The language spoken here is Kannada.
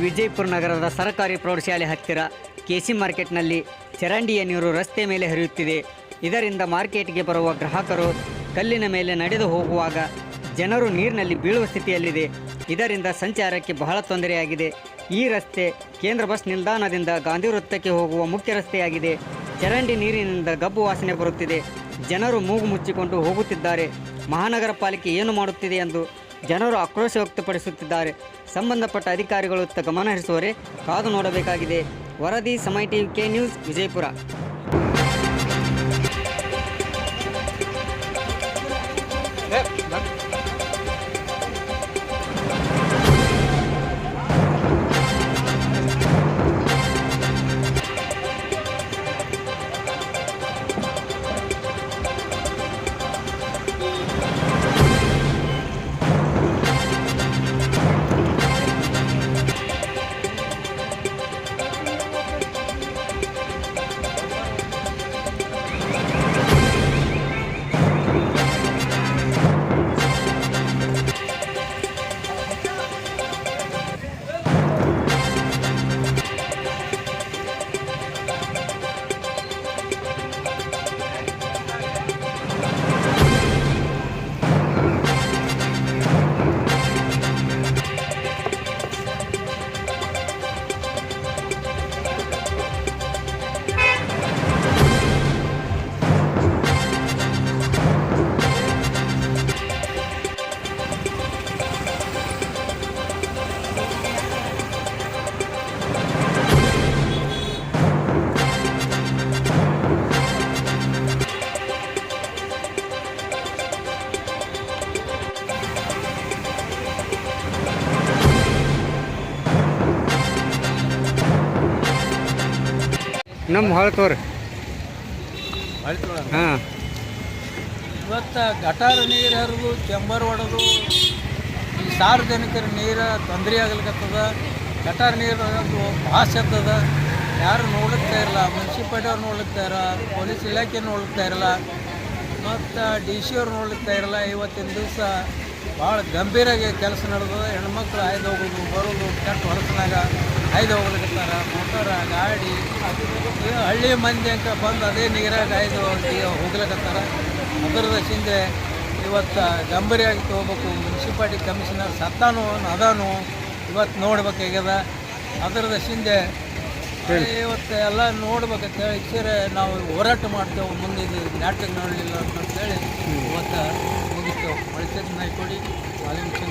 ವಿಜಯಪುರ ನಗರದ ಸರ್ಕಾರಿ ಪ್ರೌಢಶಾಲೆ ಹತ್ತಿರ ಕೆಸಿ ಮಾರ್ಕೆಟ್ನಲ್ಲಿ ಚರಂಡಿಯ ನೀರು ರಸ್ತೆ ಮೇಲೆ ಹರಿಯುತ್ತಿದೆ. ಇದರಿಂದ ಮಾರ್ಕೆಟ್ಗೆ ಬರುವ ಗ್ರಾಹಕರು ಕಲ್ಲಿನ ಮೇಲೆ ನಡೆದು ಹೋಗುವಾಗ ಜನರು ನೀರಿನಲ್ಲಿ ಬೀಳುವ ಸ್ಥಿತಿಯಲ್ಲಿದೆ. ಇದರಿಂದ ಸಂಚಾರಕ್ಕೆ ಬಹಳ ತೊಂದರೆಯಾಗಿದೆ. ಈ ರಸ್ತೆ ಕೇಂದ್ರ ಬಸ್ ನಿಲ್ದಾಣದಿಂದ ಗಾಂಧಿ ವೃತ್ತಕ್ಕೆ ಹೋಗುವ ಮುಖ್ಯ ರಸ್ತೆಯಾಗಿದೆ. ಚರಂಡಿ ನೀರಿನಿಂದ ಗಬ್ಬು ವಾಸನೆ ಬರುತ್ತಿದೆ. ಜನರು ಮೂಗು ಮುಚ್ಚಿಕೊಂಡು ಹೋಗುತ್ತಿದ್ದಾರೆ. ಮಹಾನಗರ ಪಾಲಿಕೆ ಏನು ಮಾಡುತ್ತಿದೆ ಎಂದು ಜನರು ಆಕ್ರೋಶ ವ್ಯಕ್ತಪಡಿಸುತ್ತಿದ್ದಾರೆ. ಸಂಬಂಧಪಟ್ಟ ಅಧಿಕಾರಿಗಳು ಗಮನ ಹರಿಸುವರೆ ಕಾದು ನೋಡಬೇಕಾಗಿದೆ. ವರದಿ ಸಮಯ ಟಿವಿ ಕೆ ನ್ಯೂಸ್ ವಿಜಯಪುರ. ನಮ್ಮ ಹೊಳ್ತವ್ರಿ ಹಾಂ ಇವತ್ತು ಗಟಾರ ನೀರು ಹರಿದು ಚೆಂಬರ್ ಹೊಡೆದು ಈ ಸಾರ್ವಜನಿಕರ ನೀರು ತೊಂದರೆ ಆಗ್ಲಿಕ್ಕತ್ತದ. ಗಟಾರ ನೀರು ಹರಿದು ಭಾಷೆ ಆಗ್ತದ. ಯಾರು ನೋಡ್ಲಿಕ್ತಾ ಇರಲ್ಲ. ಮುನ್ಸಿಪಾಲ್ಟಿ ಅವ್ರು ನೋಡ್ಲಿಕ್ತಾ ಇರ, ಪೊಲೀಸ್ ಇಲಾಖೆ ನೋಡ್ಲಿಕ್ತಾ ಇರಲ್ಲ, ಮತ್ತು ಡಿ ಸಿ ಅವ್ರು ನೋಡ್ಲಿಕ್ತಾ ಇರಲ್ಲ. ಇವತ್ತಿನ ದಿವಸ ಭಾಳ ಗಂಭೀರಾಗಿ ಕೆಲಸ ನಡೆದದ. ಹೆಣ್ಮಕ್ಳು ಆಯ್ದು ಹೋಗೋದು ಬರೋದು ಕೆಟ್ಟ ಹೊಲಸನಾಗ ಆಯ್ದು ಹೋಗ್ಲಿಕ್ಕತ್ತಾರ. ಮೋಟರ ಗಾಡಿ ಹಳ್ಳಿ ಮಂದಿ ಅಂಕ ಬಂದು ಅದೇ ನೀರಾಗ ಆಯ್ದು ಹೋಗ್ಲಿಕ್ಕತ್ತಾರ. ಅದರದ ಹಿಂದೆ ಇವತ್ತು ಗಂಭೀರಾಗಿ ತೊಗೋಬೇಕು. ಮುನ್ಸಿಪಾಲ್ಟಿ ಕಮಿಷನರ್ ಸತ್ತಾನು ಅದಾನು ಇವತ್ತು ನೋಡ್ಬೇಕಾಗ್ಯದ. ಅದರದ ಹಿಂದೆ ಇವತ್ತು ಎಲ್ಲ ನೋಡ್ಬೇಕಂತ ಹೇಳಿ ಸೇರಿ ನಾವು ಹೋರಾಟ ಮಾಡ್ತೇವೆ. ಮುಂದೆ ಇದು ನಾಟಕ ನೋಡಲಿಲ್ಲ ಅಂತೇಳಿ ಇವತ್ತು ಮುಗಿಸ್ತೇವೆ. ಒಳಚೇತನ ಕೊಡಿ ವಾಲ್ಮೀಕಿ